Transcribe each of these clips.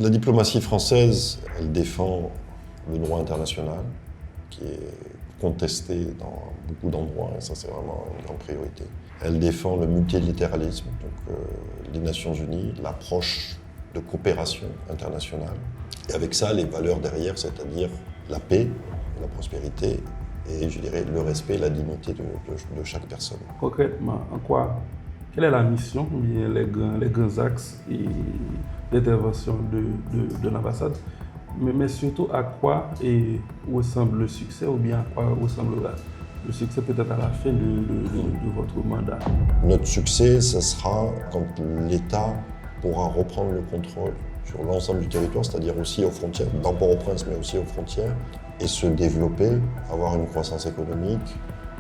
La diplomatie française, elle défend le droit international, qui est contesté dans beaucoup d'endroits, et ça c'est vraiment une grande priorité. Elle défend le multilatéralisme, donc les Nations Unies, l'approche de coopération internationale. Et avec ça, les valeurs derrière, c'est-à-dire la paix, la prospérité et, je dirais, le respect et la dignité de chaque personne. Concrètement, quelle est la mission, ou bien les grands axes d'intervention de l'ambassade, mais surtout à quoi ressemble le succès, ou bien à quoi ressemblera le succès peut-être à la fin de votre mandat? Notre succès, ce sera quand l'État pourra reprendre le contrôle sur l'ensemble du territoire, c'est-à-dire aussi aux frontières, dans Port-au-Prince, mais aussi aux frontières, et se développer, avoir une croissance économique,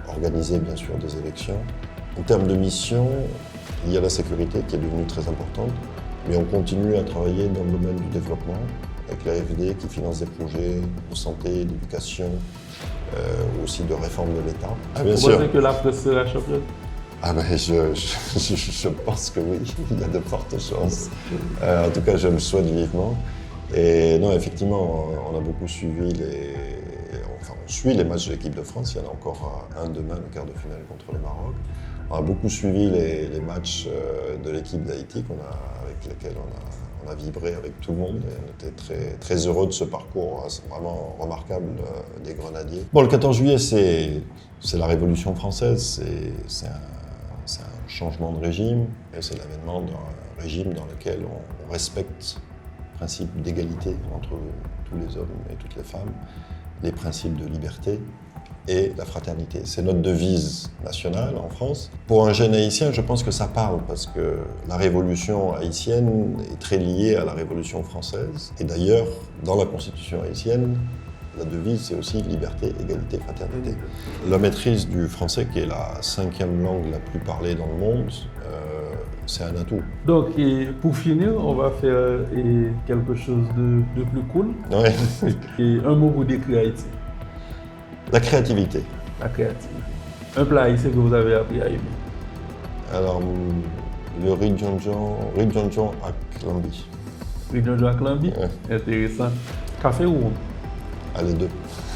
organiser bien sûr des élections. En termes de mission, il y a la sécurité qui est devenue très importante, mais on continue à travailler dans le domaine du développement, avec l'AFD qui finance des projets de santé, d'éducation, aussi de réforme de l'État. Vous pensez que la presse sera championne? Je pense que oui, il y a de fortes chances. En tout cas, je le souhaite vivement. Et non, effectivement, on a beaucoup suivi on suit les matchs de l'équipe de France. Il y en a encore un demain, le quart de finale contre le Maroc. On a beaucoup suivi les matchs de l'équipe d'Haïti avec lesquels on a vibré avec tout le monde. Et on était très, très heureux de ce parcours vraiment remarquable des Grenadiers. Bon, le 14 juillet, c'est la Révolution française. C'est un changement de régime. Et c'est l'avènement d'un régime dans lequel on respecte le principe d'égalité entre tous les hommes et toutes les femmes, les principes de liberté et la fraternité. C'est notre devise nationale en France. Pour un jeune haïtien, je pense que ça parle parce que la révolution haïtienne est très liée à la révolution française. Et d'ailleurs, dans la constitution haïtienne, la devise, c'est aussi liberté, égalité, fraternité. La maîtrise du français, qui est la 5e langue la plus parlée dans le monde, c'est un atout. Donc, pour finir, on va faire quelque chose de plus cool. Ouais. Et un mot pour décrire Haïti. La créativité. La créativité. Un plat haïtien que vous avez appris à aimer. Alors, le riz djonjon à Clamby. Riz djonjon à Clamby, ouais. Intéressant. Café ou rum? Ah, les deux.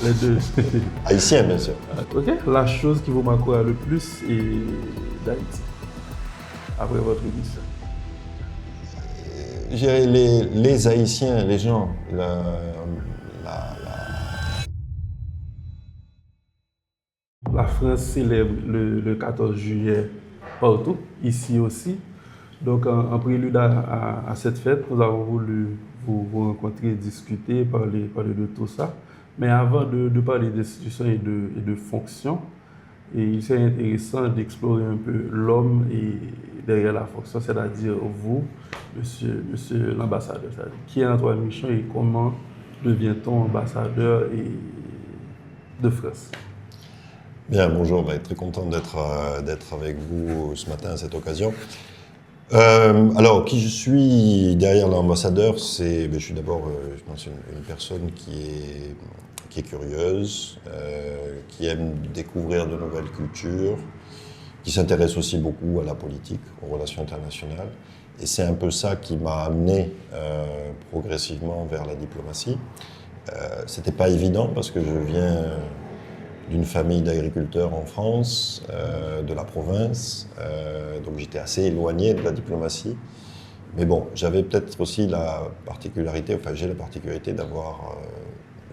Les deux. Haïtien, bien sûr. Ok. La chose qui vous marquera le plus d'Haïti, après votre émission? Je dirais les Haïtiens, les gens, La France célèbre le 14 juillet partout, ici aussi. Donc, en prélude à cette fête, nous avons voulu vous rencontrer, discuter, parler de tout ça. Mais avant de parler d'institutions et de fonctions, il serait intéressant d'explorer un peu l'homme et derrière la fonction, c'est-à-dire vous, monsieur l'ambassadeur. Qui est Antoine Michon et comment devient-on ambassadeur de France? Bien, bonjour, très content d'être avec vous ce matin à cette occasion. Alors, qui je suis derrière l'ambassadeur, je suis d'abord, je pense, une personne qui est curieuse, qui aime découvrir de nouvelles cultures, qui s'intéresse aussi beaucoup à la politique, aux relations internationales. Et c'est un peu ça qui m'a amené progressivement vers la diplomatie. C'était pas évident parce que je viens d'une famille d'agriculteurs en France, de la province, donc j'étais assez éloigné de la diplomatie. Mais bon, j'avais peut-être aussi la particularité, j'ai la particularité d'avoir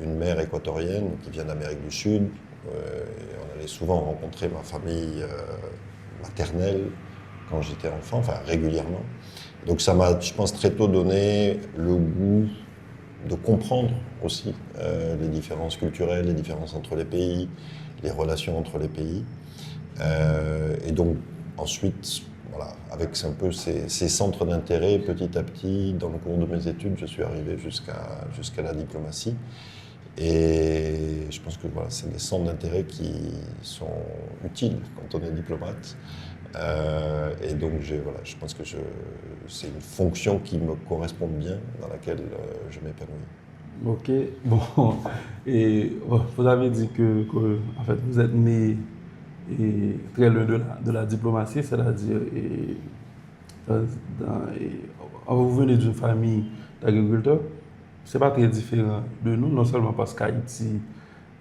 une mère équatorienne qui vient d'Amérique du Sud. On allait souvent rencontrer ma famille maternelle quand j'étais enfant, régulièrement. Donc ça m'a, je pense, très tôt donné le goût de comprendre aussi les différences culturelles, les différences entre les pays, les relations entre les pays. Et donc ensuite, voilà, avec un peu ces centres d'intérêt, petit à petit, dans le cours de mes études, je suis arrivé jusqu'à la diplomatie. Et je pense que voilà, c'est des centres d'intérêt qui sont utiles quand on est diplomate. Et donc je pense que c'est une fonction qui me correspond bien, dans laquelle je m'épanouis. Ok, bon. Et vous avez dit que en fait, vous êtes né très loin de la diplomatie, c'est-à-dire vous venez d'une famille d'agriculteurs. Ce n'est pas très différent de nous, non seulement parce qu'Haïti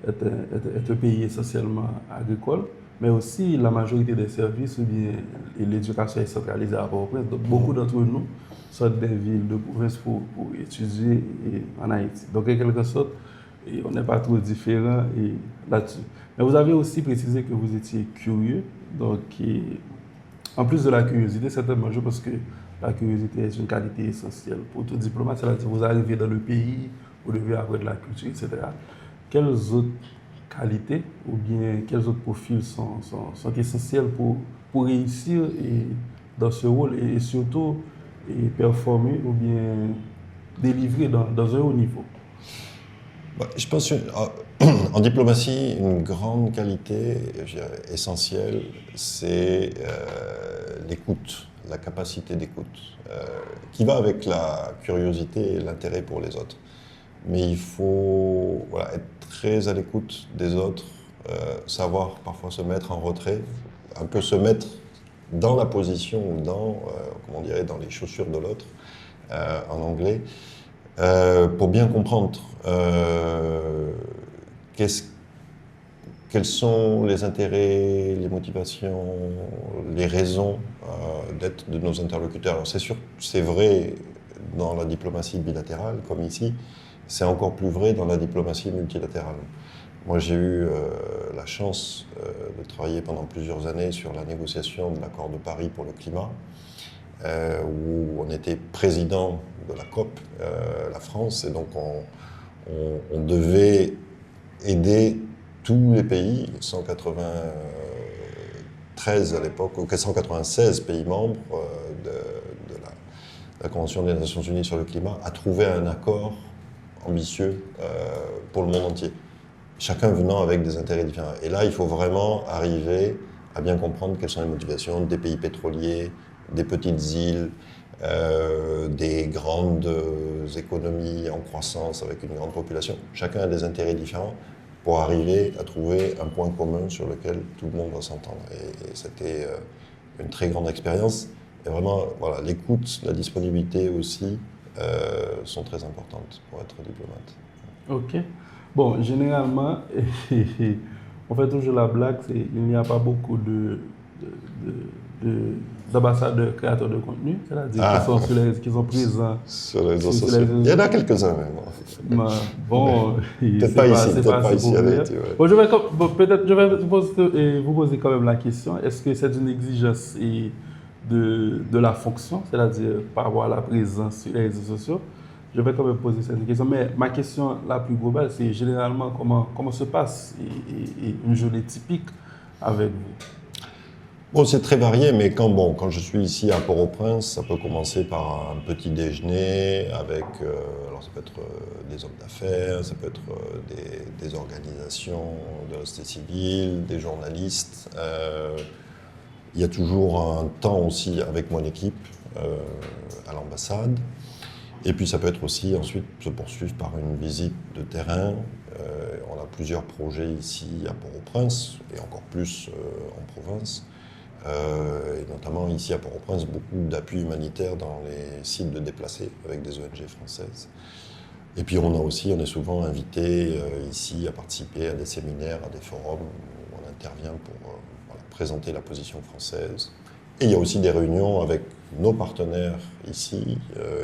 est un pays essentiellement agricole, mais aussi la majorité des services ou bien l'éducation est centralisée à Port-au-Prince. Donc beaucoup d'entre nous sortent des villes de province pour étudier en Haïti. Donc en quelque sorte, on n'est pas trop différent là-dessus. Mais vous avez aussi précisé que vous étiez curieux. Donc en plus de la curiosité, certainement, je pense que la curiosité est une qualité essentielle pour tout diplomate. C'est-à-dire que vous arrivez dans le pays, vous devez avoir de la culture, etc. Quelles autres qualités ou bien quels autres profils sont essentiels pour réussir dans ce rôle et surtout performer ou bien délivrer dans un haut niveau? Je pense en diplomatie, une grande qualité essentielle, c'est l'écoute, la capacité d'écoute, qui va avec la curiosité et l'intérêt pour les autres. Mais il faut être très à l'écoute des autres, savoir parfois se mettre en retrait, un peu se mettre dans la position ou comment on dirait, dans les chaussures de l'autre, en anglais, pour bien comprendre quels sont les intérêts, les motivations, les raisons d'être de nos interlocuteurs. Alors c'est sûr, c'est vrai dans la diplomatie bilatérale, comme ici, c'est encore plus vrai dans la diplomatie multilatérale. Moi, j'ai eu la chance de travailler pendant plusieurs années sur la négociation de l'accord de Paris pour le climat, où on était président de la COP, la France, et donc on devait aider tous les pays, 193 à l'époque, ou 196 pays membres de la Convention des Nations Unies sur le climat, à trouver un accord ambitieux pour le monde entier. Chacun venant avec des intérêts différents. Et là, il faut vraiment arriver à bien comprendre quelles sont les motivations des pays pétroliers, des petites îles, des grandes économies en croissance avec une grande population. Chacun a des intérêts différents pour arriver à trouver un point commun sur lequel tout le monde va s'entendre. Et c'était une très grande expérience. Et vraiment, voilà, l'écoute, la disponibilité aussi sont très importantes pour être diplomate. Ok. Bon, généralement, on fait toujours la blague, il n'y a pas beaucoup d'ambassadeurs créateurs de contenu, c'est-à-dire qui sont présents sur les réseaux sociaux. Il y en a quelques-uns même. Bon, peut-être pas ici à Haïti. Ouais. Bon, peut-être je vais vous poser quand même la question, est-ce que c'est une exigence de la fonction, c'est-à-dire par rapport à la présence sur les réseaux sociaux? Je vais quand même poser cette question, mais ma question la plus globale, c'est généralement comment se passe une journée typique avec vous? Bon, c'est très varié, mais quand je suis ici à Port-au-Prince, ça peut commencer par un petit déjeuner avec, alors ça peut être des hommes d'affaires, ça peut être des organisations de la société civile, des journalistes. Il y a toujours un temps aussi avec mon équipe à l'ambassade. Et puis ça peut être aussi ensuite se poursuivre par une visite de terrain. On a plusieurs projets ici à Port-au-Prince et encore plus en province. Et notamment ici à Port-au-Prince, beaucoup d'appui humanitaire dans les sites de déplacés avec des ONG françaises. Et puis on est souvent invité ici à participer à des séminaires, à des forums où on intervient pour présenter la position française. Et il y a aussi des réunions avec nos partenaires ici,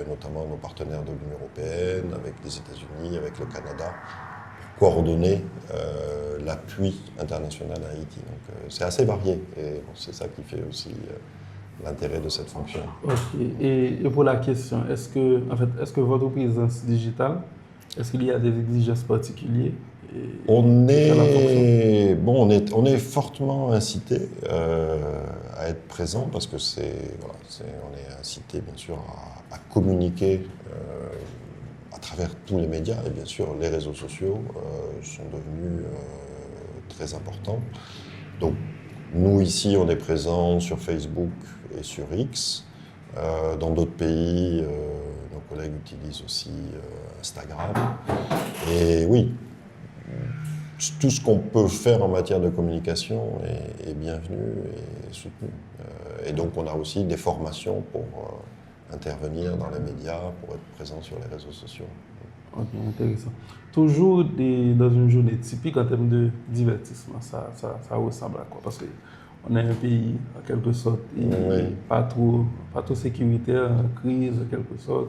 notamment nos partenaires de l'Union européenne, avec les États-Unis, avec le Canada, pour coordonner l'appui international à Haïti. Donc c'est assez varié et c'est ça qui fait aussi l'intérêt de cette fonction. Ok. Et pour la question, est-ce que votre présence digitale, est-ce qu'il y a des exigences particulières? On est fortement incité à être présent parce que on est incité bien sûr à communiquer à travers tous les médias et bien sûr les réseaux sociaux sont devenus très importants. Donc nous ici on est présents sur Facebook et sur X. Dans d'autres pays, nos collègues utilisent aussi Instagram. Et oui, tout ce qu'on peut faire en matière de communication est bienvenu et soutenu. Et donc on a aussi des formations pour intervenir dans les médias, pour être présent sur les réseaux sociaux. Ok, intéressant. Toujours dans une journée typique en termes de divertissement, ça ressemble à quoi? Parce qu'on est un pays, en quelque sorte, Oui. pas trop sécuritaire, en crise, en quelque sorte.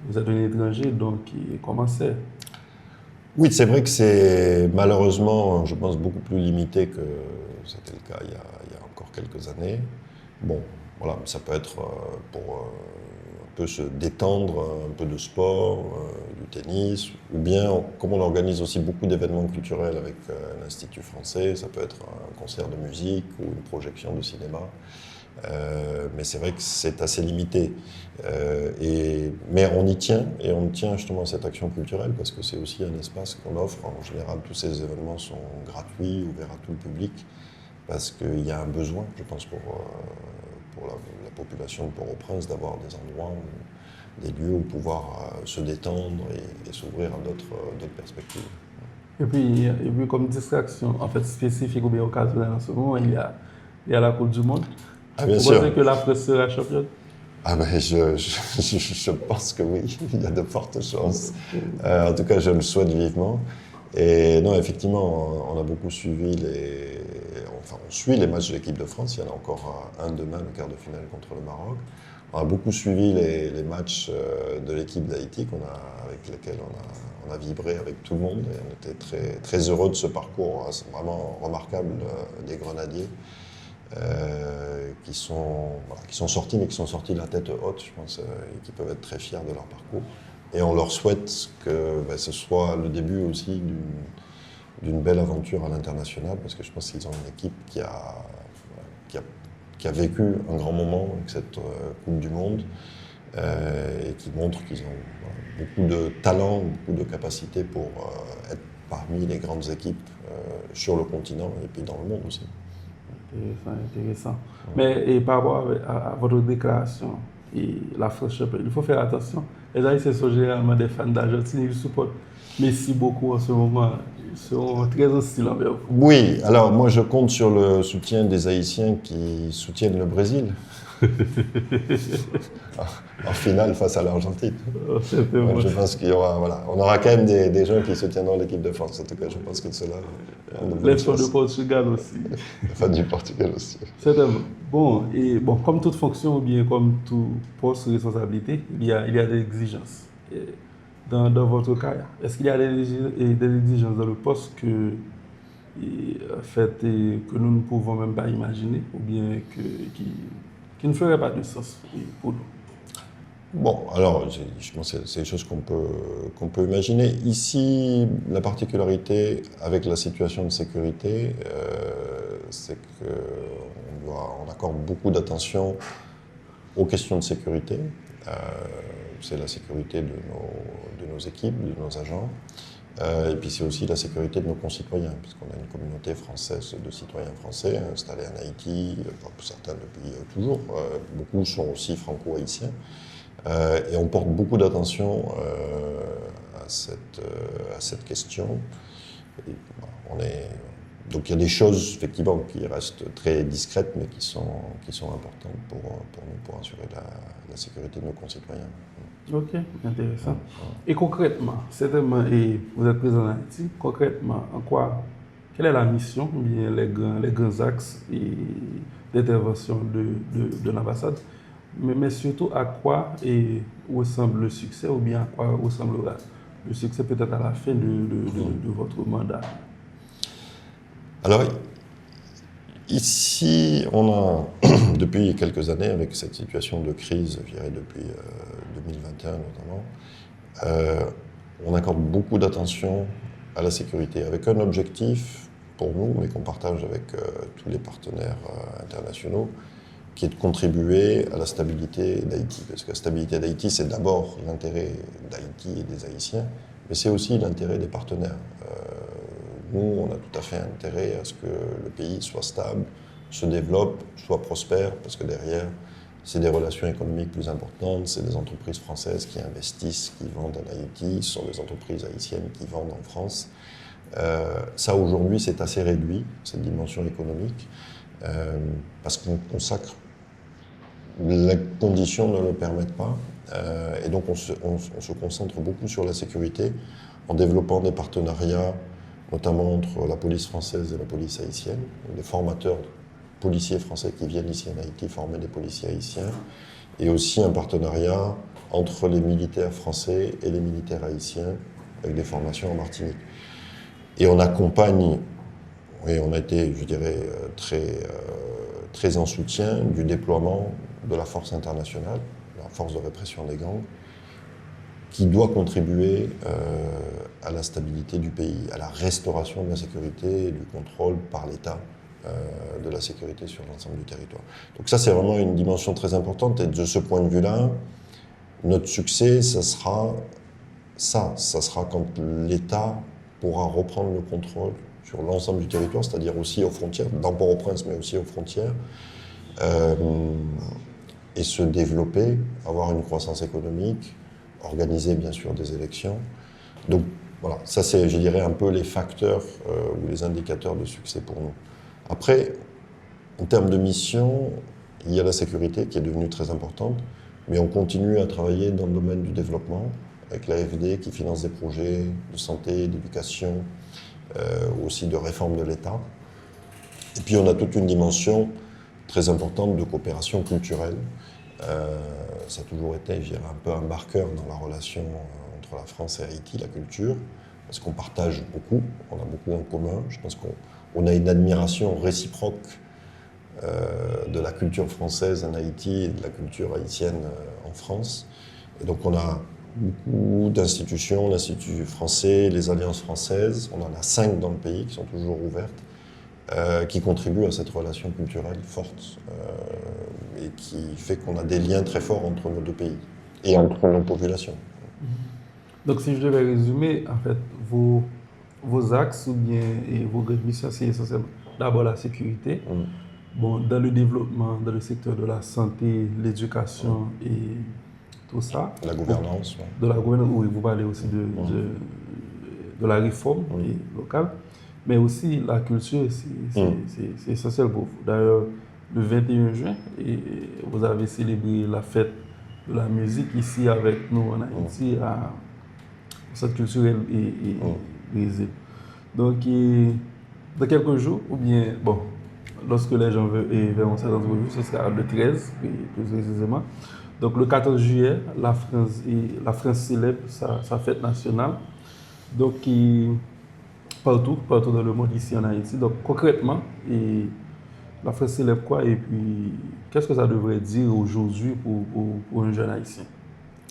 Vous êtes un étranger, donc comment c'est? Oui, c'est vrai que c'est malheureusement, je pense, beaucoup plus limité que c'était le cas il y a encore quelques années. Bon, voilà, ça peut être pour un peu se détendre, un peu de sport, du tennis, ou bien, comme on organise aussi beaucoup d'événements culturels avec l'Institut français, ça peut être un concert de musique ou une projection de cinéma. Mais c'est vrai que c'est assez limité. Mais on y tient, et on tient justement à cette action culturelle, parce que c'est aussi un espace qu'on offre. En général, tous ces événements sont gratuits, ouverts à tout le public, parce qu'il y a un besoin, je pense, pour la population de Port-au-Prince, d'avoir des endroits, des lieux où pouvoir se détendre et s'ouvrir à d'autres perspectives. Et puis, comme distraction, en fait, spécifique ou bien occasionnelle en ce moment, il y a la Coupe du Monde. Ah, bien Vous sûr. pensez que la France sera championne? Ah ben je pense que oui, il y a de fortes chances. En tout cas, je le souhaite vivement. Et non, effectivement, on a beaucoup suivi on suit les matchs de l'équipe de France. Il y en a encore un demain, le quart de finale contre le Maroc. On a beaucoup suivi les matchs de l'équipe d'Haïti avec lesquels on a vibré avec tout le monde. Et on était très, très heureux de ce parcours vraiment remarquable des Grenadiers. Qui sont sortis, mais qui sont sortis de la tête haute, je pense, et qui peuvent être très fiers de leur parcours. Et on leur souhaite que ce soit le début aussi d'une belle aventure à l'international, parce que je pense qu'ils ont une équipe qui a vécu un grand moment avec cette Coupe du Monde, et qui montre qu'ils ont beaucoup de talent, beaucoup de capacité pour être parmi les grandes équipes sur le continent et puis dans le monde aussi. Intéressant, intéressant. Mais et par rapport à votre déclaration et la France championne, il faut faire attention. Les Haïtiens sont généralement des fans d'Argentine, ils supportent Messi beaucoup en ce moment. Ils sont très hostiles envers vous. Oui, alors moi je compte sur le soutien des Haïtiens qui soutiennent le Brésil en finale face à l'Argentine. Certainement. Je pense qu'il y aura, voilà, on aura quand même des gens qui soutiendront l'équipe de France. En tout cas, je pense que cela ont de bonnes Les fans de chances. Portugal aussi. Les fans du Portugal aussi. Certainement. Bon, comme toute fonction ou bien comme tout poste, responsabilité, il y a des exigences. Et dans votre cas, est-ce qu'il y a des exigences dans le poste que nous ne pouvons même pas imaginer ou bien qui ne feraient pas de sens pour nous? Bon, alors, je pense que c'est des choses qu'on peut imaginer. Ici, la particularité avec la situation de sécurité, c'est qu'on accorde beaucoup d'attention aux questions de sécurité. C'est la sécurité de nos équipes, de nos agents. Et puis c'est aussi la sécurité de nos concitoyens, puisqu'on a une communauté française de citoyens français installés en Haïti, certains depuis toujours. Beaucoup sont aussi franco-haïtiens. Et on porte beaucoup d'attention à cette question. Et, donc il y a des choses effectivement qui restent très discrètes, mais qui sont importantes pour nous, pour assurer la sécurité de nos concitoyens. Ok, intéressant. Et concrètement, certainement, et vous êtes présent en Haïti, concrètement, quelle est la mission, ou bien les grands axes d'intervention de l'ambassade, mais surtout à quoi ressemble le succès, ou bien à quoi ressemblera le succès peut-être à la fin de votre mandat? Alors, ici, on a, depuis quelques années, avec cette situation de crise, je dirais depuis 2021 notamment, on accorde beaucoup d'attention à la sécurité, avec un objectif pour nous, mais qu'on partage avec tous les partenaires internationaux, qui est de contribuer à la stabilité d'Haïti. Parce que la stabilité d'Haïti, c'est d'abord l'intérêt d'Haïti et des Haïtiens, mais c'est aussi l'intérêt des partenaires. Nous, on a tout à fait intérêt à ce que le pays soit stable, se développe, soit prospère, parce que derrière, c'est des relations économiques plus importantes, c'est des entreprises françaises qui investissent, qui vendent en Haïti, ce sont des entreprises haïtiennes qui vendent en France. Ça, aujourd'hui, c'est assez réduit, cette dimension économique, parce qu'on consacre les conditions ne le permettent pas. Et donc on se concentre beaucoup sur la sécurité en développant des partenariats, notamment entre la police française et la police haïtienne, des formateurs policiers français qui viennent ici en Haïti former des policiers haïtiens, et aussi un partenariat entre les militaires français et les militaires haïtiens avec des formations en Martinique. Et on accompagne, et on a été, je dirais, très en soutien du déploiement de la force internationale, la force de répression des gangs, qui doit contribuer à la stabilité du pays, à la restauration de la sécurité et du contrôle par l'État de la sécurité sur l'ensemble du territoire. Donc ça, c'est vraiment une dimension très importante. Et de ce point de vue-là, notre succès, ça sera quand l'État pourra reprendre le contrôle sur l'ensemble du territoire, c'est-à-dire aussi aux frontières, dans Port-au-Prince, mais aussi aux frontières, et se développer, avoir une croissance économique, organiser bien sûr des élections. Donc voilà, ça c'est, je dirais, un peu les facteurs ou les indicateurs de succès pour nous. Après, en termes de mission, il y a la sécurité qui est devenue très importante, mais on continue à travailler dans le domaine du développement, avec l'AFD qui finance des projets de santé, d'éducation, aussi de réforme de l'État. Et puis on a toute une dimension très importante de coopération culturelle. Ça a toujours été, je dirais, un peu un marqueur dans la relation entre la France et Haïti, la culture, parce qu'on partage beaucoup, on a beaucoup en commun. Je pense qu'on a une admiration réciproque de la culture française en Haïti et de la culture haïtienne en France. Et donc on a beaucoup d'institutions, l'Institut français, les alliances françaises, on en a 5 dans le pays qui sont toujours ouvertes, qui contribuent à cette relation culturelle forte et qui fait qu'on a des liens très forts entre nos deux pays et entre nos populations. Donc, si je devais résumer, en fait, vos axes ou bien et vos grandes missions, c'est essentiellement d'abord la sécurité, bon, dans le développement, dans le secteur de la santé, l'éducation et tout ça. La gouvernance. Ouais. De la gouvernance, oui, vous parlez aussi de la réforme locale, mais aussi la culture, c'est essentiel pour vous. D'ailleurs, le 21 juin, et vous avez célébré la fête de la musique ici avec nous en Haïti, à cette culturelle et Brésil. Donc, dans quelques jours, ou bien, bon, lorsque les gens verront cette entrevue, ce sera le 13, plus précisément. Donc, le 14 juillet, la France célèbre sa fête nationale. Donc, partout dans le monde, ici en Haïti. Donc, concrètement, la France célèbre quoi et puis qu'est-ce que ça devrait dire aujourd'hui pour un jeune Haïtien?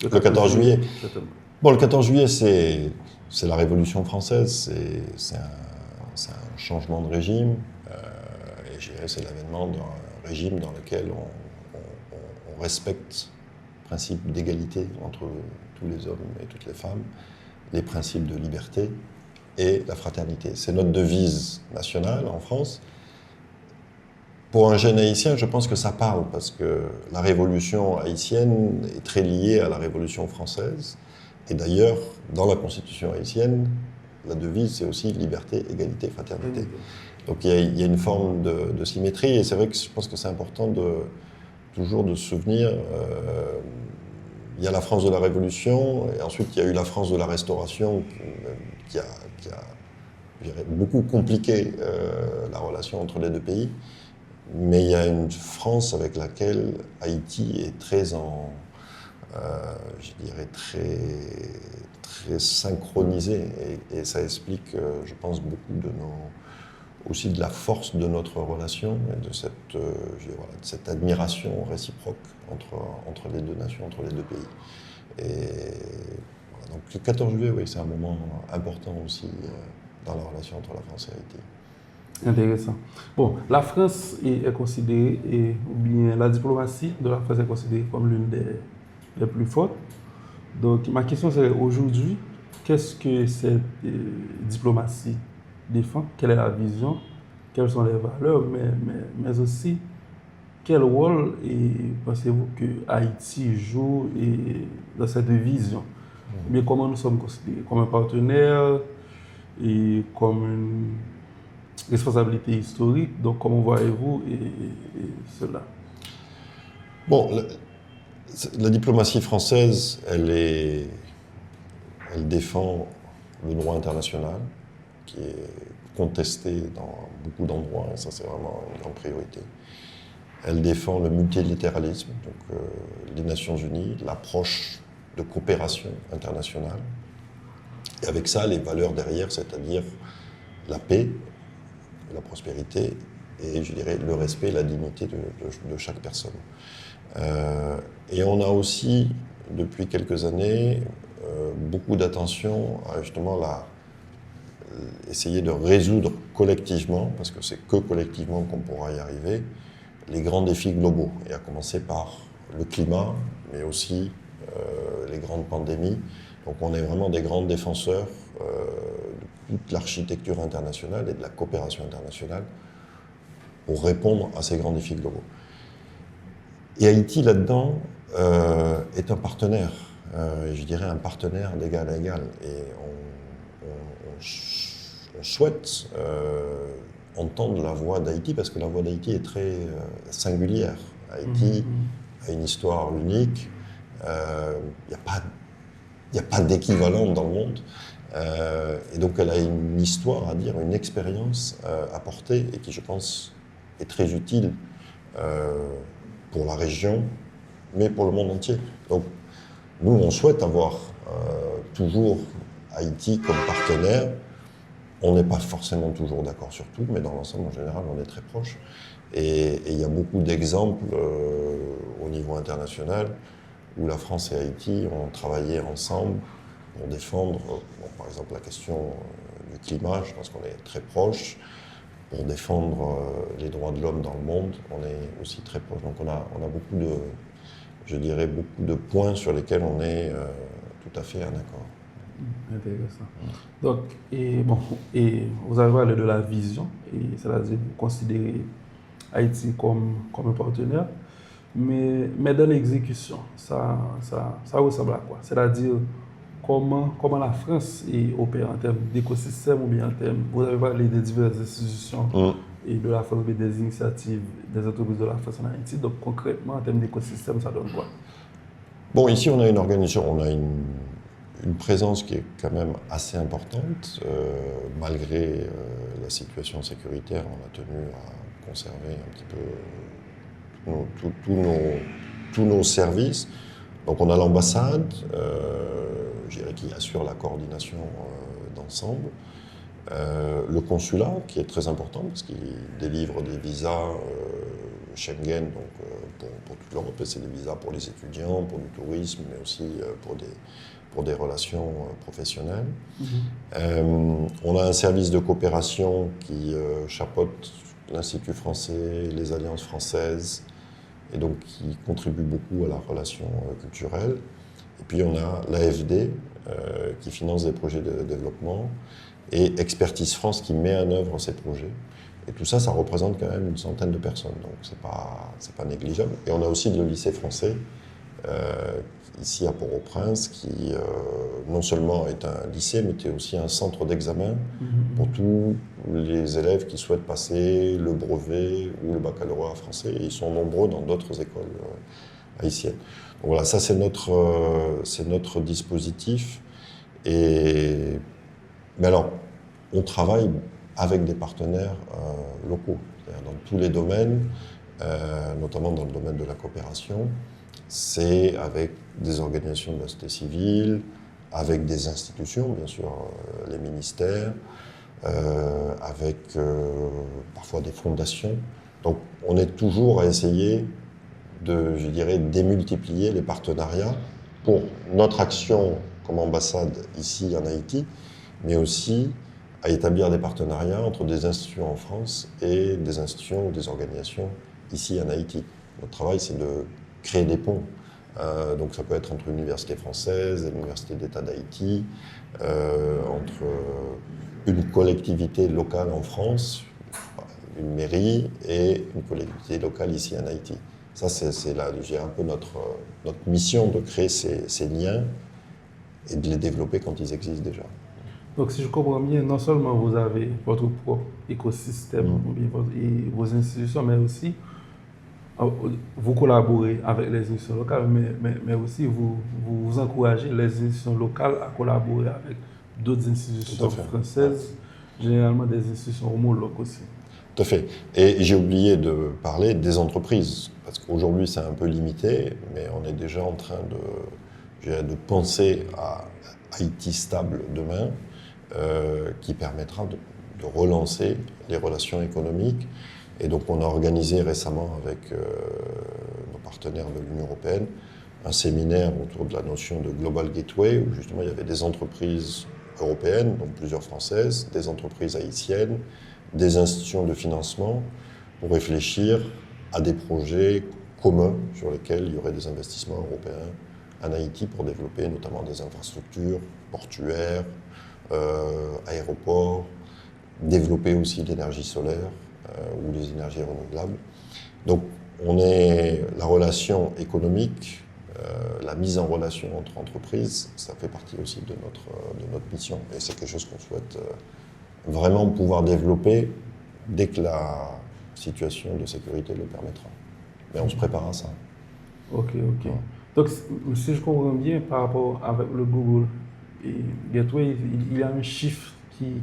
Le 14 juillet. Certainement. Bon, le 14 juillet, c'est la Révolution française, c'est un changement de régime, et je dirais c'est l'avènement d'un régime dans lequel on respecte le principe d'égalité entre tous les hommes et toutes les femmes, les principes de liberté et la fraternité. C'est notre devise nationale en France. Pour un jeune haïtien, je pense que ça parle, parce que la révolution haïtienne est très liée à la révolution française. Et d'ailleurs, dans la constitution haïtienne, la devise, c'est aussi liberté, égalité, fraternité. Donc il y a une forme de symétrie, et c'est vrai que je pense que c'est important toujours de se souvenir, il y a la France de la Révolution, et ensuite il y a eu la France de la Restauration, qui a je dirais, beaucoup compliqué la relation entre les deux pays. Mais il y a une France avec laquelle Haïti est très je dirais très synchronisé, et ça explique, je pense, beaucoup aussi de la force de notre relation et de cette admiration réciproque entre les deux nations, entre les deux pays. Et voilà, donc le 14 juillet, oui, c'est un moment important aussi dans la relation entre la France et Haïti. Intéressant. Bon, la France est considérée, ou bien la diplomatie de la France est considérée comme l'une des plus fortes. Donc, ma question serait aujourd'hui, qu'est-ce que cette diplomatie défend? Quelle est la vision? Quelles sont les valeurs? Mais aussi, quel rôle pensez-vous que Haïti joue dans cette vision? Mais comment nous sommes considérés? Comme un partenaire et comme une responsabilité historique. Donc, comment voyez-vous cela? Bon, la diplomatie française, elle défend le droit international, qui est contesté dans beaucoup d'endroits, et ça c'est vraiment une grande priorité. Elle défend le multilatéralisme, donc les Nations Unies, l'approche de coopération internationale. Et avec ça, les valeurs derrière, c'est-à-dire la paix, la prospérité et, je dirais, le respect et la dignité de chaque personne. Et on a aussi, depuis quelques années, beaucoup d'attention à justement essayer de résoudre collectivement, parce que c'est que collectivement qu'on pourra y arriver, les grands défis globaux, et à commencer par le climat, mais aussi les grandes pandémies. Donc on est vraiment des grands défenseurs de toute l'architecture internationale et de la coopération internationale pour répondre à ces grands défis globaux. Et Haïti, là-dedans, est un partenaire, je dirais un partenaire d'égal à égal. Et on souhaite entendre la voix d'Haïti, parce que la voix d'Haïti est très singulière. Haïti a une histoire unique, il n'y a pas d'équivalent dans le monde. Et donc elle a une histoire à dire, une expérience à porter, et qui, je pense, est très utile pour la région, mais pour le monde entier. Donc nous, on souhaite avoir toujours Haïti comme partenaire. On n'est pas forcément toujours d'accord sur tout, mais dans l'ensemble, en général, on est très proches. Et il y a beaucoup d'exemples au niveau international où la France et Haïti ont travaillé ensemble pour défendre, par exemple, la question du climat. Je pense qu'on est très proches. Pour défendre les droits de l'homme dans le monde, on est aussi très proches. Donc on a beaucoup de, je dirais, beaucoup de points sur lesquels on est tout à fait en accord. Intéressant. Donc, et vous avez parlé de la vision, et c'est-à-dire vous considérez Haïti comme un partenaire, mais dans l'exécution, ça ressemble à quoi? C'est-à-dire comment la France opère en termes d'écosystème ou bien en termes, vous avez parlé des diverses institutions et de la France, mais des initiatives des entreprises de la France en Haïti. Donc concrètement, en termes d'écosystème, ça donne quoi? Bon, ici on a une organisation, on a une présence qui est quand même assez importante. Malgré la situation sécuritaire, on a tenu à conserver un petit peu tous nos services. Donc on a l'ambassade, je dirais, qui assure la coordination d'ensemble. Le consulat, qui est très important, parce qu'il délivre des visas Schengen donc, pour toute l'Europe. C'est des visas pour les étudiants, pour du tourisme, mais aussi pour des relations professionnelles. On a un service de coopération qui chapeaute l'Institut français, les alliances françaises, et donc qui contribue beaucoup à la relation culturelle. Et puis on a l'AFD qui finance des projets de développement, et Expertise France qui met en œuvre ces projets. Et tout ça, ça représente quand même une centaine de personnes, donc c'est pas négligeable. Et on a aussi le lycée français, ici à Port-au-Prince, qui non seulement est un lycée, mais qui est aussi un centre d'examen pour tous les élèves qui souhaitent passer le brevet ou le baccalauréat français. Et ils sont nombreux dans d'autres écoles haïtiennes. Donc voilà, ça c'est notre dispositif. Mais alors, on travaille avec des partenaires locaux, c'est-à-dire dans tous les domaines, notamment dans le domaine de la coopération. C'est avec des organisations de la société civile, avec des institutions, bien sûr, les ministères, avec parfois des fondations. Donc on est toujours à essayer de, je dirais, démultiplier les partenariats pour notre action comme ambassade ici en Haïti, mais aussi à établir des partenariats entre des institutions en France et des institutions ou des organisations ici en Haïti. Notre travail, c'est de créer des ponts. Donc ça peut être entre l'université française et l'université d'État d'Haïti, entre une collectivité locale en France, une mairie, et une collectivité locale ici en Haïti. Ça, c'est là, j'ai un peu notre mission de créer ces liens et de les développer quand ils existent déjà. Donc, si je comprends bien, non seulement vous avez votre propre écosystème et vos institutions, mais aussi Vous collaborez avec les institutions locales, mais aussi vous encouragez les institutions locales à collaborer avec d'autres Tout à institutions fait. françaises, généralement des institutions homologues aussi. Tout à fait. Et j'ai oublié de parler des entreprises, parce qu'aujourd'hui c'est un peu limité, mais on est déjà en train je dirais, de penser à Haïti stable demain, qui permettra de relancer les relations économiques. Et donc on a organisé récemment avec nos partenaires de l'Union européenne un séminaire autour de la notion de Global Gateway, où justement il y avait des entreprises européennes, donc plusieurs françaises, des entreprises haïtiennes, des institutions de financement, pour réfléchir à des projets communs sur lesquels il y aurait des investissements européens en Haïti pour développer notamment des infrastructures portuaires, aéroports, développer aussi l'énergie solaire ou les énergies renouvelables. Donc la relation économique, la mise en relation entre entreprises, ça fait partie aussi de notre mission. Et c'est quelque chose qu'on souhaite vraiment pouvoir développer dès que la situation de sécurité le permettra. Mais on se prépare à ça. Ok, ok. Donc, si je comprends bien, par rapport avec le Google et Gateway, il y a un shift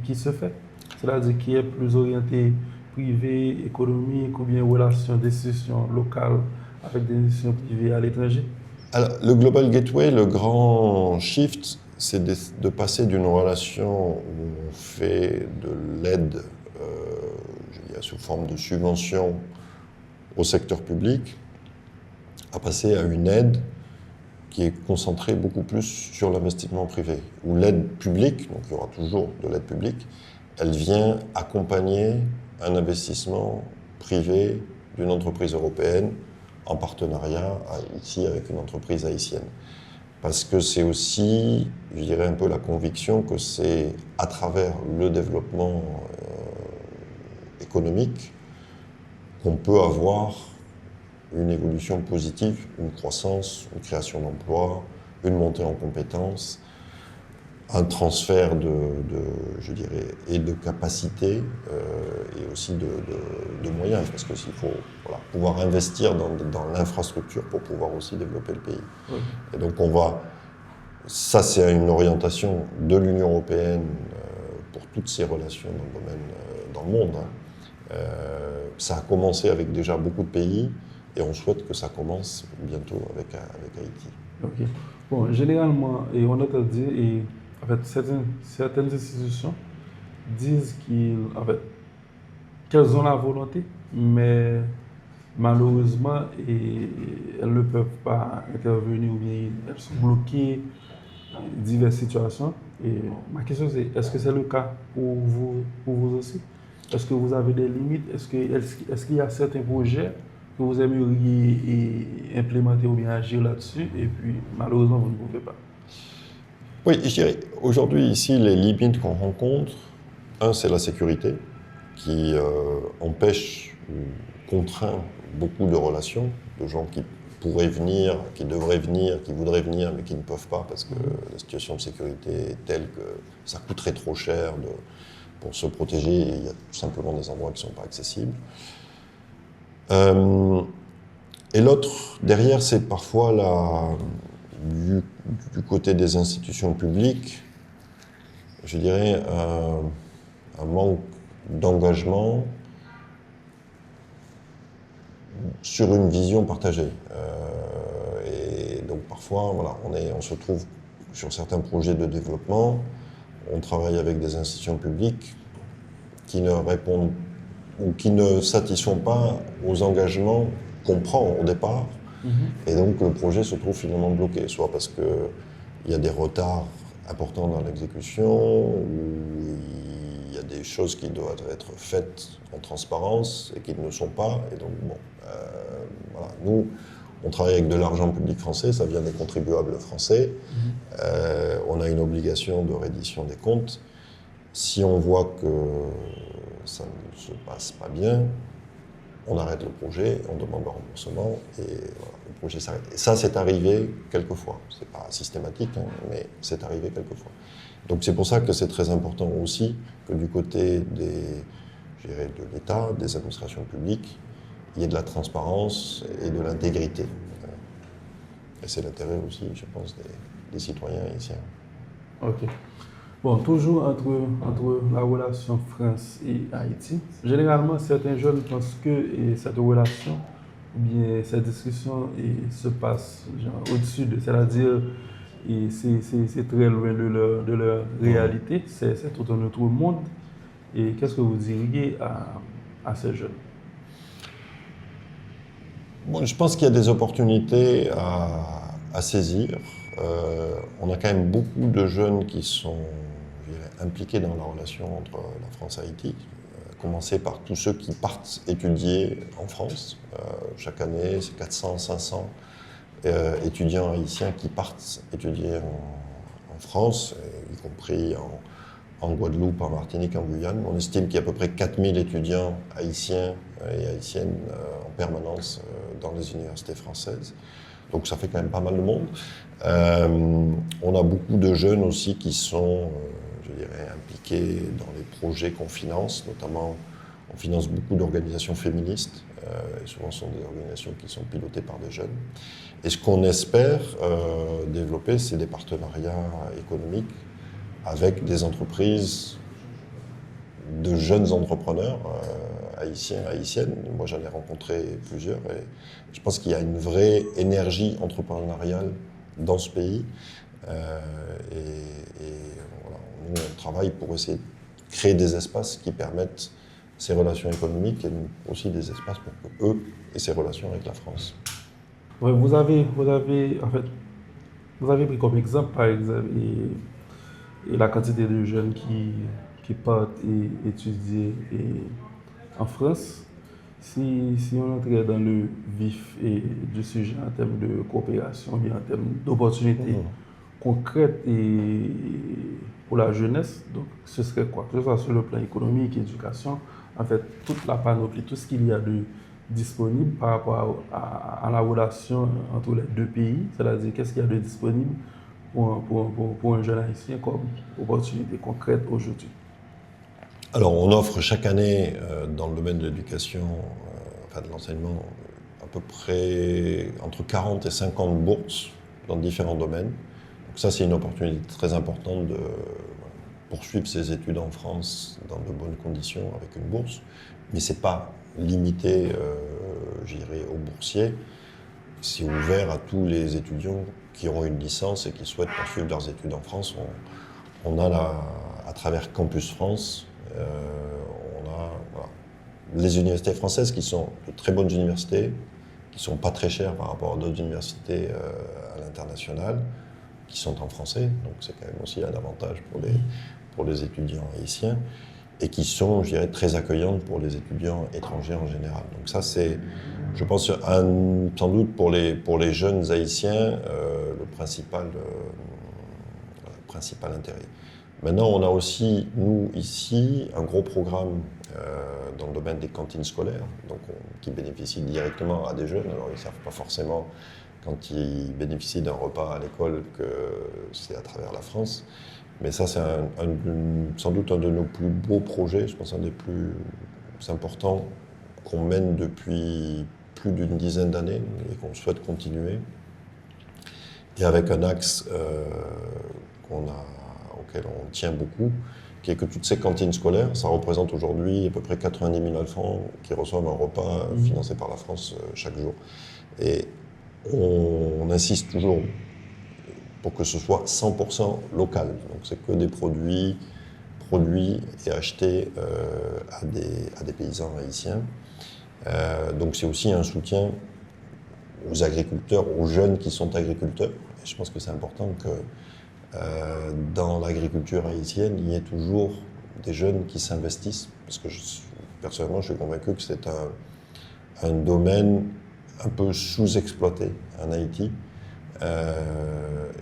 qui se fait. C'est-à-dire qui est plus orienté privé, économique ou bien relation d'institutions locales avec des institutions privées à l'étranger. Alors, le Global Gateway, le grand shift, c'est de passer d'une relation où on fait de l'aide je dirais, sous forme de subvention au secteur public à passer à une aide qui est concentrée beaucoup plus sur l'investissement privé, où l'aide publique, donc il y aura toujours de l'aide publique, elle vient accompagner un investissement privé d'une entreprise européenne en partenariat ici avec une entreprise haïtienne. Parce que c'est aussi, je dirais un peu la conviction que c'est à travers le développement économique qu'on peut avoir une évolution positive, une croissance, une création d'emplois, une montée en compétences, un transfert je dirais, et de capacités et aussi de moyens, parce que s'il faut pouvoir investir dans l'infrastructure pour pouvoir aussi développer le pays. Oui. Et donc ça c'est une orientation de l'Union européenne pour toutes ces relations dans le domaine, dans le monde. Ça a commencé avec déjà beaucoup de pays et on souhaite que ça commence bientôt avec Haïti. Ok. Bon, généralement, et on entend dire, et en fait, certaines institutions disent qu'elles ont la volonté, mais malheureusement, elles ne peuvent pas intervenir ou bien elles sont bloquées dans diverses situations. Et ma question c'est, est-ce que c'est le cas pour vous aussi? Est-ce que vous avez des limites? Est-ce qu'il y a certains projets que vous aimeriez implémenter ou bien agir là-dessus et puis malheureusement vous ne pouvez pas? Oui, je dirais, aujourd'hui ici, les limites qu'on rencontre, c'est la sécurité qui empêche ou contraint beaucoup de relations, de gens qui pourraient venir, qui devraient venir, qui voudraient venir, mais qui ne peuvent pas parce que la situation de sécurité est telle que ça coûterait trop cher pour se protéger et il y a tout simplement des endroits qui ne sont pas accessibles. Et l'autre, derrière, c'est parfois du côté des institutions publiques, je dirais un manque d'engagement sur une vision partagée. Et donc parfois, voilà, on se trouve sur certains projets de développement, on travaille avec des institutions publiques qui ne répondent ou qui ne satisfont pas aux engagements qu'on prend au départ. Et donc le projet se trouve finalement bloqué, soit parce qu'il y a des retards importants dans l'exécution, ou il y a des choses qui doivent être faites en transparence et qui ne le sont pas. Et donc bon, voilà. Nous, on travaille avec de l'argent public français, ça vient des contribuables français. On a une obligation de reddition des comptes. Si on voit que ça ne se passe pas bien, on arrête le projet, on demande le remboursement et voilà, le projet s'arrête. Et ça, c'est arrivé quelquefois. C'est pas systématique, hein, mais c'est arrivé quelquefois. Donc c'est pour ça que c'est très important aussi que du côté de l'État, des administrations publiques, y ait de la transparence et de l'intégrité. Et c'est l'intérêt aussi, je pense, des citoyens haïtiens. Ok. Bon, toujours entre la relation France et Haïti, généralement, certains jeunes pensent que cette relation, ou bien cette discussion se passe genre, au-dessus de, c'est-à-dire c'est très loin de leur réalité, c'est tout un autre monde. Et qu'est-ce que vous diriez à ces jeunes? Bon, je pense qu'il y a des opportunités à saisir. On a quand même beaucoup de jeunes qui sont, je dirais, impliqués dans la relation entre la France et Haïti, à commencer par tous ceux qui partent étudier en France. Chaque année, c'est 400, 500 étudiants haïtiens qui partent étudier en France, y compris en Guadeloupe, en Martinique, en Guyane. On estime qu'il y a à peu près 4000 étudiants haïtiens et haïtiennes en permanence dans les universités françaises. Donc ça fait quand même pas mal de monde. On a beaucoup de jeunes aussi qui sont, je dirais, impliqués dans les projets qu'on finance, notamment on finance beaucoup d'organisations féministes, et souvent ce sont des organisations qui sont pilotées par des jeunes. Et ce qu'on espère développer, c'est des partenariats économiques avec des entreprises de jeunes entrepreneurs haïtiens, haïtiennes. Moi, j'en ai rencontré plusieurs et je pense qu'il y a une vraie énergie entrepreneuriale dans ce pays. Voilà, nous, on travaille pour essayer de créer des espaces qui permettent ces relations économiques et aussi des espaces pour que eux aient ces relations avec la France. Ouais, en fait, vous avez pris comme exemple, par exemple, et la quantité de jeunes qui partent et étudier en France. Si on entrait dans le vif du sujet en termes de coopération, bien en termes d'opportunités concrètes pour la jeunesse, donc ce serait quoi? Que ce soit sur le plan économique, éducation, en fait, toute la panoplie, tout ce qu'il y a de disponible par rapport à la relation entre les deux pays, c'est-à-dire qu'est-ce qu'il y a de disponible pour un jeune haïtien comme opportunité concrète aujourd'hui. Alors, on offre chaque année, dans le domaine de l'éducation, enfin de l'enseignement, à peu près entre 40 et 50 bourses dans différents domaines. Donc ça, c'est une opportunité très importante de poursuivre ses études en France dans de bonnes conditions avec une bourse. Mais ce n'est pas limité, je dirais, aux boursiers. C'est ouvert à tous les étudiants qui auront une licence et qui souhaitent poursuivre leurs études en France. On a à travers Campus France, voilà, les universités françaises qui sont de très bonnes universités, qui ne sont pas très chères par rapport à d'autres universités à l'international, qui sont en français, donc c'est quand même aussi un avantage pour les étudiants haïtiens, et qui sont, je dirais, très accueillantes pour les étudiants étrangers en général. Donc ça, c'est, je pense, sans doute pour les jeunes haïtiens, le principal intérêt. Maintenant, on a aussi, nous, ici, un gros programme dans le domaine des cantines scolaires, donc qui bénéficient directement à des jeunes. Alors, ils ne savent pas forcément, quand ils bénéficient d'un repas à l'école, que c'est à travers la France. Mais ça, c'est sans doute un de nos plus beaux projets, je pense un des plus importants qu'on mène depuis plus d'une dizaine d'années et qu'on souhaite continuer. Et avec un axe auquel on tient beaucoup, qui est que toutes ces cantines scolaires, ça représente aujourd'hui à peu près 90 000 enfants qui reçoivent un repas financé par la France chaque jour. Et on insiste toujours pour que ce soit 100% local. Donc c'est que des produits et achetés à des paysans haïtiens. Donc c'est aussi un soutien aux agriculteurs, aux jeunes qui sont agriculteurs. Et je pense que c'est important que dans l'agriculture haïtienne, il y ait toujours des jeunes qui s'investissent. Parce que personnellement, je suis convaincu que c'est un domaine un peu sous-exploité en Haïti.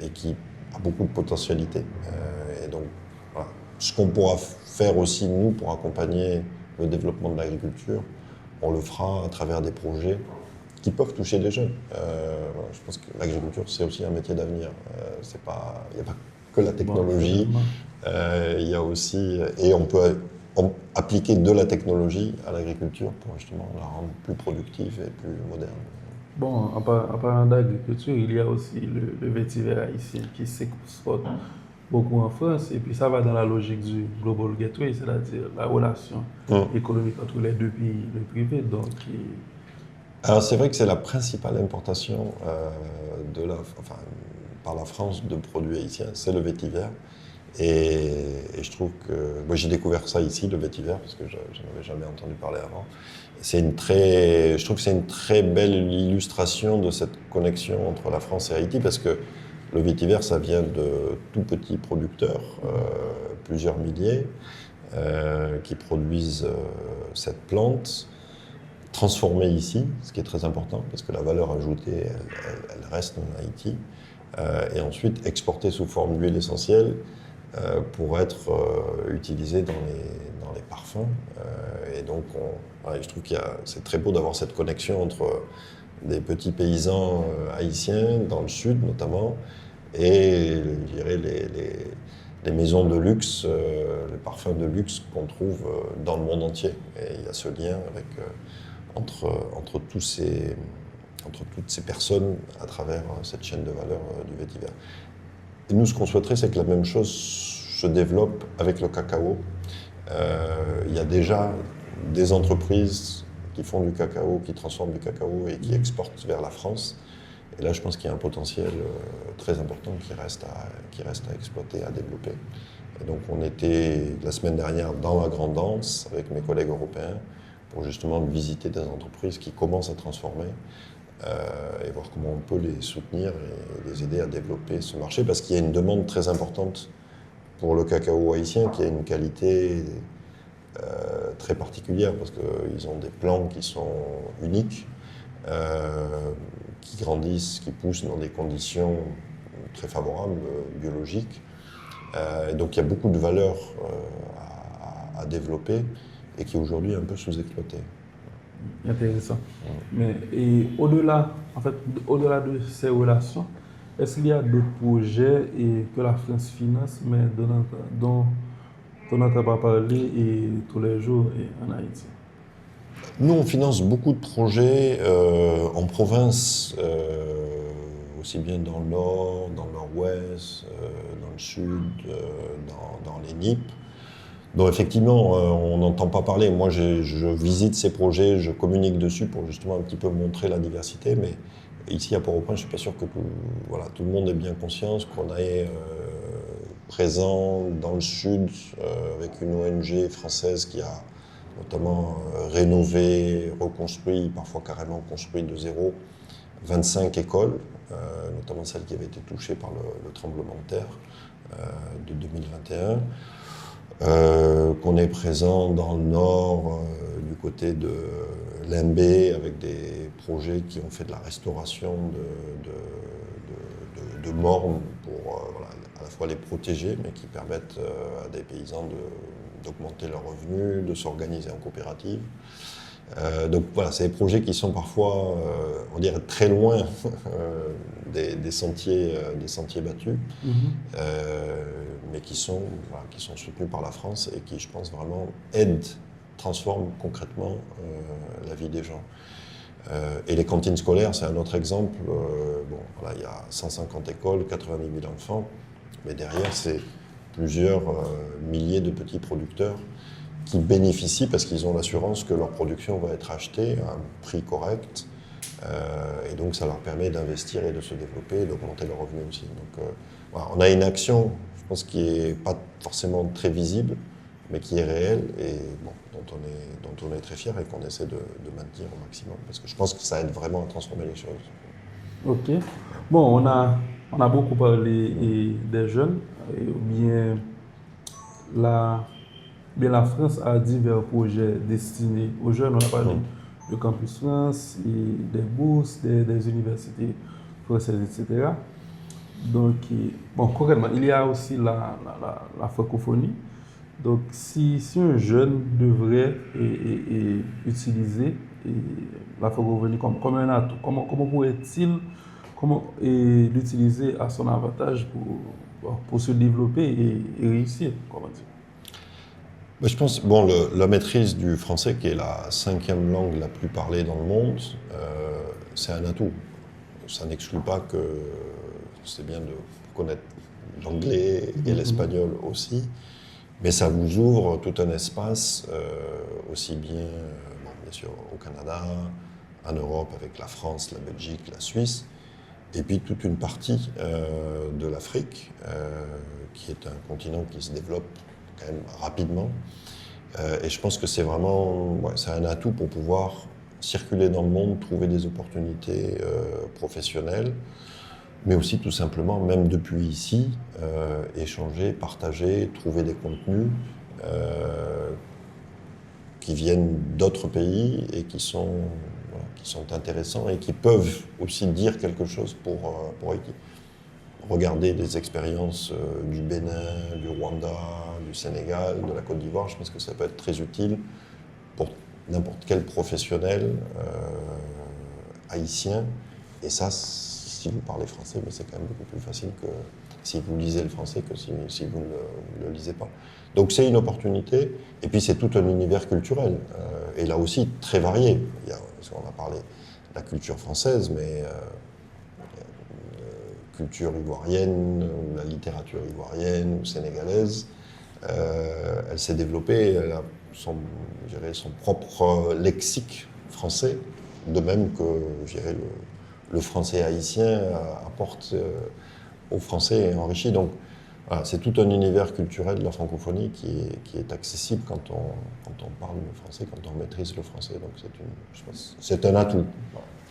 Et qui a beaucoup de potentialité. Et donc, voilà. Ce qu'on pourra faire aussi, nous, pour accompagner le développement de l'agriculture, on le fera à travers des projets qui peuvent toucher des jeunes. Voilà, je pense que l'agriculture, c'est aussi un métier d'avenir. Il n'y a pas que la technologie. Il y a aussi... Et on peut appliquer de la technologie à l'agriculture pour justement la rendre plus productive et plus moderne. Bon, en parlant d'agriculture, il y a aussi le vétiver haïtien qui s'exporte beaucoup en France, et puis ça va dans la logique du Global Gateway, c'est-à-dire la relation économique entre les deux pays, le privé. Donc, Alors c'est vrai que c'est la principale importation par la France de produits haïtiens, c'est le vétiver. Et je trouve que moi j'ai découvert ça ici, le vétiver, parce que je n'en avais jamais entendu parler avant. Je trouve que c'est une très belle illustration de cette connexion entre la France et Haïti, parce que le vétiver, ça vient de tout petits producteurs, plusieurs milliers, qui produisent cette plante, transformée ici, ce qui est très important, parce que la valeur ajoutée, elle reste en Haïti, et ensuite exportée sous forme d'huile essentielle, pour être utilisé dans les parfums. Et donc, je trouve c'est très beau d'avoir cette connexion entre des petits paysans haïtiens, dans le sud notamment, et je dirais les maisons de luxe, les parfums de luxe qu'on trouve dans le monde entier. Et il y a ce lien entre toutes ces personnes à travers cette chaîne de valeur du vétiver. Et nous, ce qu'on souhaiterait, c'est que la même chose se développe avec le cacao. Il y a déjà des entreprises qui font du cacao, qui transforment du cacao et qui exportent vers la France. Et là, je pense qu'il y a un potentiel très important qui reste à exploiter, à développer. Et donc, on était la semaine dernière dans la Grande Anse avec mes collègues européens pour justement visiter des entreprises qui commencent à transformer. Et voir comment on peut les soutenir et les aider à développer ce marché, parce qu'il y a une demande très importante pour le cacao haïtien qui a une qualité très particulière, parce qu'ils ont des plants qui sont uniques, qui grandissent, qui poussent dans des conditions très favorables, biologiques. Et donc il y a beaucoup de valeur à développer et qui est aujourd'hui un peu sous-exploitée. Intéressant. Mais et au-delà, au-delà de ces relations, est-ce qu'il y a d'autres projets que la France finance, mais dont on n'entend pas parler tous les jours en Haïti? Nous, on finance beaucoup de projets en province, aussi bien dans le nord, dans le nord-ouest, dans le sud, dans les NIP. Donc effectivement, on n'entend pas parler. Moi, je visite ces projets, je communique dessus pour justement un petit peu montrer la diversité. Mais ici, à Port-au-Prince, je ne suis pas sûr que tout le monde ait bien conscience qu'on est présent dans le sud avec une ONG française qui a notamment rénové, reconstruit, parfois carrément construit de zéro, 25 écoles, notamment celles qui avaient été touchées par le tremblement de terre de 2021. Qu'on est présent dans le nord, du côté de Limbé, avec des projets qui ont fait de la restauration de mornes pour à la fois les protéger, mais qui permettent à des paysans d'augmenter leurs revenus, de s'organiser en coopérative. Donc voilà, c'est des projets qui sont parfois, on dirait, très loin des sentiers battus, mais qui sont soutenus par la France et qui, je pense, vraiment transforment concrètement la vie des gens. Et les cantines scolaires, c'est un autre exemple. Il y a 150 écoles, 90 000 enfants, mais derrière, c'est plusieurs milliers de petits producteurs qui bénéficient parce qu'ils ont l'assurance que leur production va être achetée à un prix correct. Et donc, ça leur permet d'investir et de se développer et d'augmenter leurs revenus aussi. Donc, on a une action, je pense, qui n'est pas forcément très visible, mais qui est réelle et dont on est très fier et qu'on essaie de maintenir au maximum. Parce que je pense que ça aide vraiment à transformer les choses. Ok. Bon, on a beaucoup parlé des jeunes, la France a divers projets destinés aux jeunes. On a parlé de Campus France, et des bourses, des universités françaises, etc. Donc, concrètement, il y a aussi la francophonie. Donc, si un jeune devrait utiliser la francophonie comme un atout, comment pourrait-il l'utiliser à son avantage pour se développer et réussir, comment dire? Je pense, bon, la maîtrise du français, qui est la 5e langue la plus parlée dans le monde, c'est un atout. Ça n'exclut pas que c'est bien de connaître l'anglais et l'espagnol aussi, mais ça vous ouvre tout un espace, aussi bien, bon, bien sûr, au Canada, en Europe avec la France, la Belgique, la Suisse, et puis toute une partie de l'Afrique, qui est un continent qui se développe quand même rapidement. Et je pense que c'est vraiment, ouais, c'est un atout pour pouvoir circuler dans le monde, trouver des opportunités professionnelles, mais aussi tout simplement, même depuis ici, échanger, partager, trouver des contenus qui viennent d'autres pays et qui sont, voilà, qui sont intéressants et qui peuvent aussi dire quelque chose pour Haïti. Regarder les expériences du Bénin, du Rwanda, du Sénégal, de la Côte d'Ivoire, je pense que ça peut être très utile pour n'importe quel professionnel haïtien. Et ça, si vous parlez français, mais c'est quand même beaucoup plus facile que si vous lisez le français que si vous ne le lisez pas. Donc c'est une opportunité, et puis c'est tout un univers culturel, et là aussi très varié. Parce qu'on a parlé de la culture française, mais culture ivoirienne, ou la littérature ivoirienne ou sénégalaise, elle s'est développée, elle a son propre lexique français, de même que le français haïtien apporte au français enrichi. Donc voilà, c'est tout un univers culturel de la francophonie qui est accessible quand on parle le français, quand on maîtrise le français. Donc je pense, c'est un atout.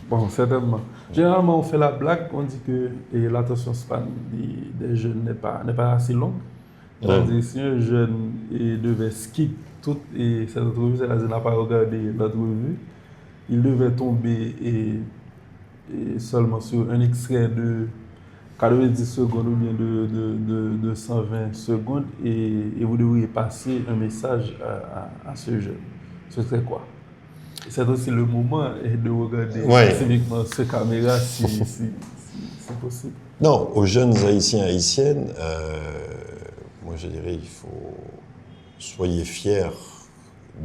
Bon, certainement. Généralement, on fait la blague, on dit que l'attention span des jeunes n'est pas assez longue. C'est-à-dire, si un jeune devait skip toute cette entrevue, c'est-à-dire n'a pas regardé l'entrevue, il devait tomber seulement sur un extrait de 90 secondes ou bien de 120 secondes et vous devriez passer un message à ce jeune. Ce serait quoi? C'est aussi le moment de regarder spécifiquement ce caméra si c'est possible. Non, aux jeunes Haïtiens et Haïtiennes, moi je dirais il faut soyez fiers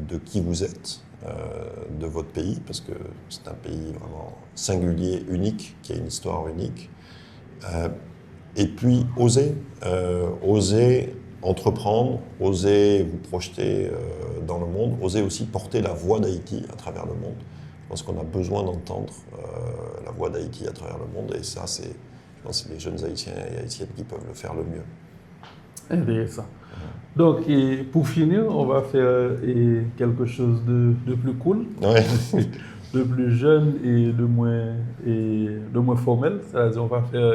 de qui vous êtes, de votre pays, parce que c'est un pays vraiment singulier, unique, qui a une histoire unique. Et puis osez entreprendre, osez vous projeter dans le monde, osez aussi porter la voix d'Haïti à travers le monde. Je pense qu'on a besoin d'entendre la voix d'Haïti à travers le monde, et ça, je pense que c'est les jeunes Haïtiens et Haïtiennes qui peuvent le faire le mieux. Intéressant. Donc, pour finir, on va faire quelque chose de plus cool, de plus jeune et de moins formel. C'est-à-dire, on va faire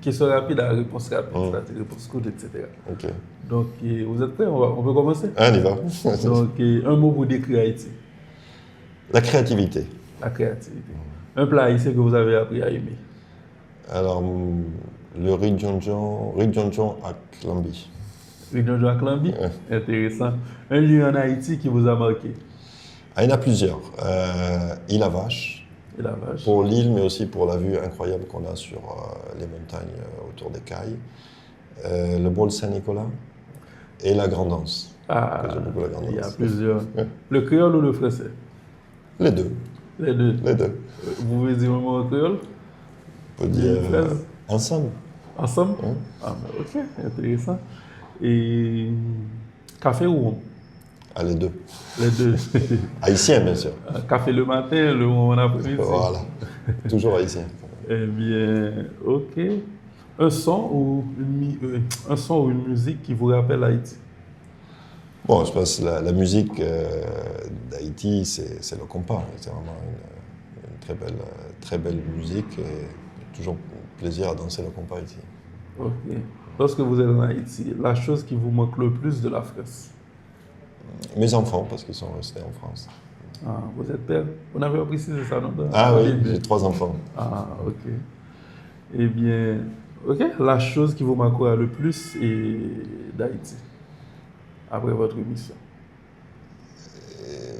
question rapide à réponse rapide, c'est-à-dire réponse courte, etc. Okay. Donc, vous êtes prêts? On peut commencer? On y va. Donc, un mot pour décrire Haïti. La créativité. La créativité. Un plat haïtien que vous avez appris à aimer. Alors, le riz djonjon à Clambi. Riz djonjon à Clambi? Intéressant. Un lieu en Haïti qui vous a marqué? Il y en a plusieurs. Île à Vache. Pour l'île, mais aussi pour la vue incroyable qu'on a sur les montagnes autour des Cailles. Le bowl Saint-Nicolas et la Grand'Anse. J'aime beaucoup la Grand'Anse. Il y a plusieurs. Le créole ou le français? Les deux. Les deux. Les deux. Vous pouvez dire un mot en créole? On peut dire ensemble. Ensemble? Ah, ok, intéressant. Et café ou rhum? Les deux. Les deux. Haïtien, bien sûr. Café le matin, le rhum en après-midi. Voilà. Toujours haïtien. Eh bien, ok. Un son ou une musique qui vous rappelle Haïti? Bon, je pense que la musique d'Haïti, c'est le compas. C'est vraiment une très belle musique et toujours plaisir à danser le compas ici. Ok. Lorsque vous êtes en Haïti, la chose qui vous manque le plus de la France? Mes enfants, parce qu'ils sont restés en France. Ah, vous êtes père? On avait précisé ça, non? Oui, j'ai 3 enfants. Ah, ok. Eh bien, ok. La chose qui vous manquera le plus d'Haïti, après votre émission?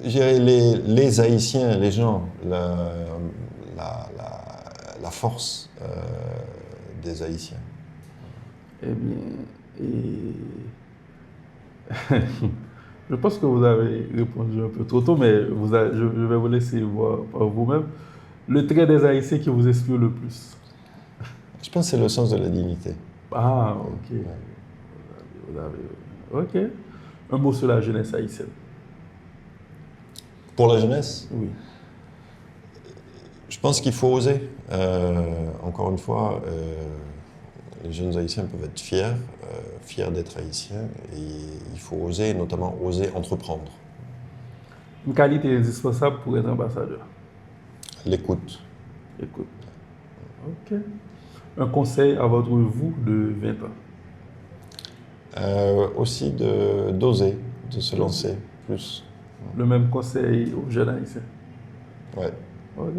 Je dirais les Haïtiens, les gens, la force des Haïtiens. Eh bien, Je pense que vous avez répondu un peu trop tôt, mais je vais vous laisser voir par vous-même. Le trait des Haïtiens qui vous inspire le plus? Je pense que c'est le sens de la dignité. Ah, ok. Ok. Un mot sur la jeunesse haïtienne. Pour la jeunesse, Oui. je pense qu'il faut oser. Encore une fois, les jeunes Haïtiens peuvent être fiers d'être Haïtiens, et il faut oser, notamment oser entreprendre. Une qualité indispensable pour être ambassadeur. L'écoute. Écoute. Ok. Un conseil à votre vous de 20 ans. Aussi d'oser, de se lancer plus. Le même conseil aux jeunes haïtiens. Ouais. Ok.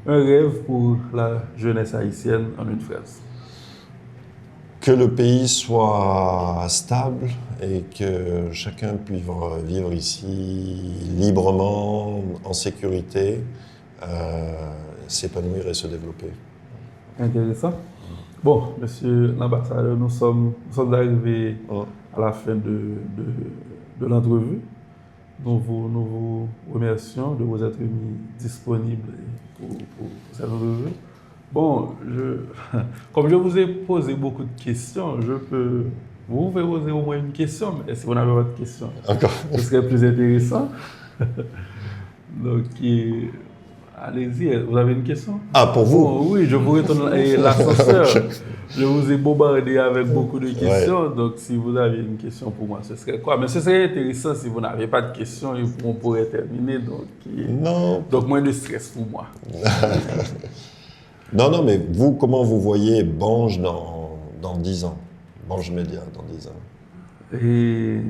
Un rêve pour la jeunesse haïtienne en une phrase. Que le pays soit stable et que chacun puisse vivre ici librement, en sécurité, s'épanouir et se développer. Intéressant. Bon, monsieur l'ambassadeur, nous sommes arrivés à la fin de l'entrevue. Nous vous remercions de vous être mis disponible pour cette entrevue. Bon, comme je vous ai posé beaucoup de questions, vous pouvez poser au moins une question, mais si vous n'avez pas de question, Encore. ce serait plus intéressant. Donc, allez-y, vous avez une question? Ah, pour vous? Bon, oui, je vous retourne l'ascenseur. Je vous ai bombardé avec beaucoup de questions, donc si vous avez une question pour moi, ce serait quoi? Mais ce serait intéressant si vous n'avez pas de questions et on pourrait terminer, donc moins de stress pour moi. Non, mais vous, comment vous voyez Bange dans 10 ans? Bange Média dans 10 ans? Et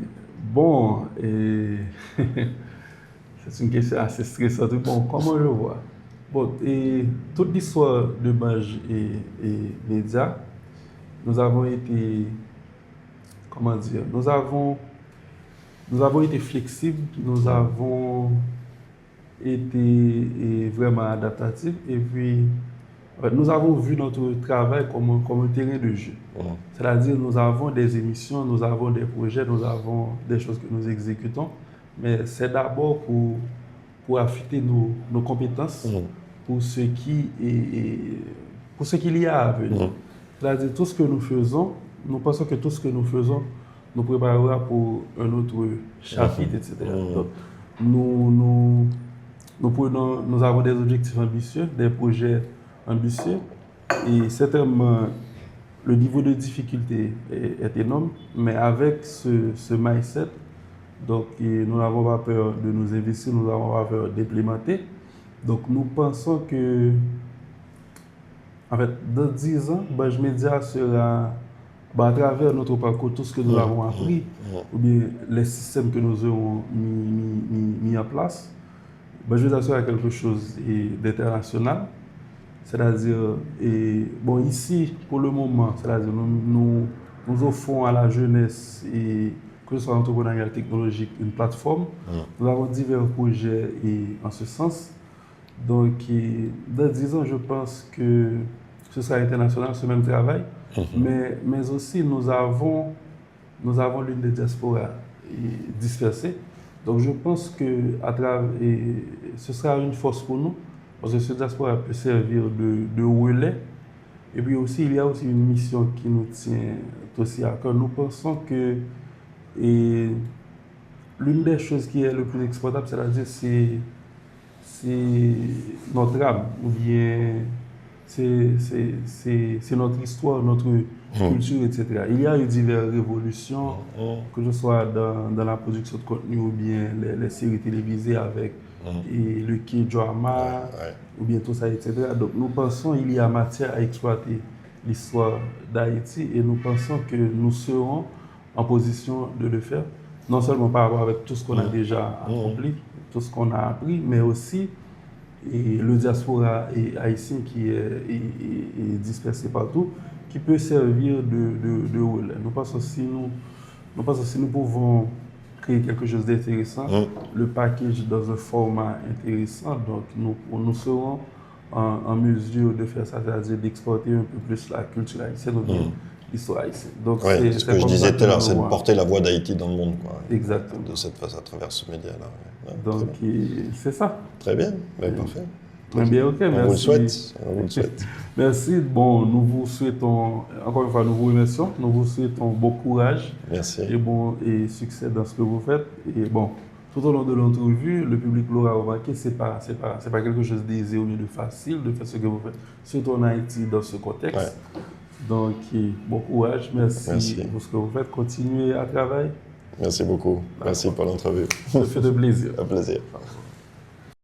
bon, c'est une question assez stressante. Bon, comment je vois? Bon, et toute l'histoire de Bange et Média, nous avons été, comment dire, nous avons été flexibles, nous avons été vraiment adaptatifs, et puis nous avons vu notre travail comme un terrain de jeu. C'est-à-dire, nous avons des émissions, nous avons des projets, nous avons des choses que nous exécutons, mais c'est d'abord pour affûter nos compétences pour ce qu'il y a à venir. C'est-à-dire, tout ce que nous faisons, nous pensons que tout ce que nous faisons nous préparera pour un autre chapitre, etc. Donc, nous avons des objectifs ambitieux, des projets ambitieux, et certainement le niveau de difficulté est énorme, mais avec ce mindset, donc nous n'avons pas peur de nous investir, nous n'avons pas peur d'implémenter. Donc nous pensons que, en fait, dans 10 ans, Bange Média sera, à travers notre parcours, tout ce que nous avons appris, ou bien les systèmes que nous aurons mis en place, Bange Média sera quelque chose d'international. C'est-à-dire, bon, ici, pour le moment, c'est-à-dire, nous offrons à la jeunesse, que ce soit entrepreneurial technologique, une plateforme. Nous avons divers projets en ce sens. Donc, dans 10 ans, je pense que ce sera international, ce même travail. Mais aussi, nous avons l'une des diasporas dispersées. Donc, je pense que ce sera une force pour nous. Parce que ce diaspora peut servir de relais. Et puis aussi, il y a aussi une mission qui nous tient aussi à cœur. Nous pensons que l'une des choses qui est le plus exportable, c'est-à-dire c'est notre âme, ou bien c'est notre histoire, notre culture, etc. Il y a eu diverses révolutions, que ce soit dans la production de contenu ou bien les séries télévisées avec le K-drama, ou bien tout ça, etc. Donc nous pensons qu'il y a matière à exploiter l'histoire d'Haïti, et nous pensons que nous serons en position de le faire, non seulement par rapport avec tout ce qu'on a déjà accompli, tout ce qu'on a appris, mais aussi le diaspora haïtien qui est dispersé partout, qui peut servir de relais. Nous pensons si nous pouvons créer quelque chose d'intéressant, le package dans un format intéressant, donc nous serons en mesure de faire ça, c'est-à-dire d'exporter un peu plus la culture haïtienne, l'histoire haïtienne. Donc, Ouais, ce que je comme disais ça tout à l'heure, je c'est de le vois. porter la voix d'Haïti dans le monde, quoi. Exactement. De cette façon, à travers ce média-là. Ouais. Ouais, Donc, c'est ça. très bien, ouais, parfait. Eh bien, ok, On merci. vous le souhaite. On vous le souhaite. Merci. Bon, nous vous souhaitons, encore une fois, nous vous remercions. Nous vous souhaitons bon courage Merci. et succès dans ce que vous faites. Et bon, tout au long de l'entrevue, le public l'aura remarqué, c'est pas quelque chose d'aisé ou de facile de faire ce que vous faites, surtout en Haïti dans ce contexte. Ouais. Donc, bon courage. Merci pour ce que vous faites. Continuez à travailler. Merci beaucoup. Merci pour l'entrevue. Ça fait de plaisir. Un plaisir.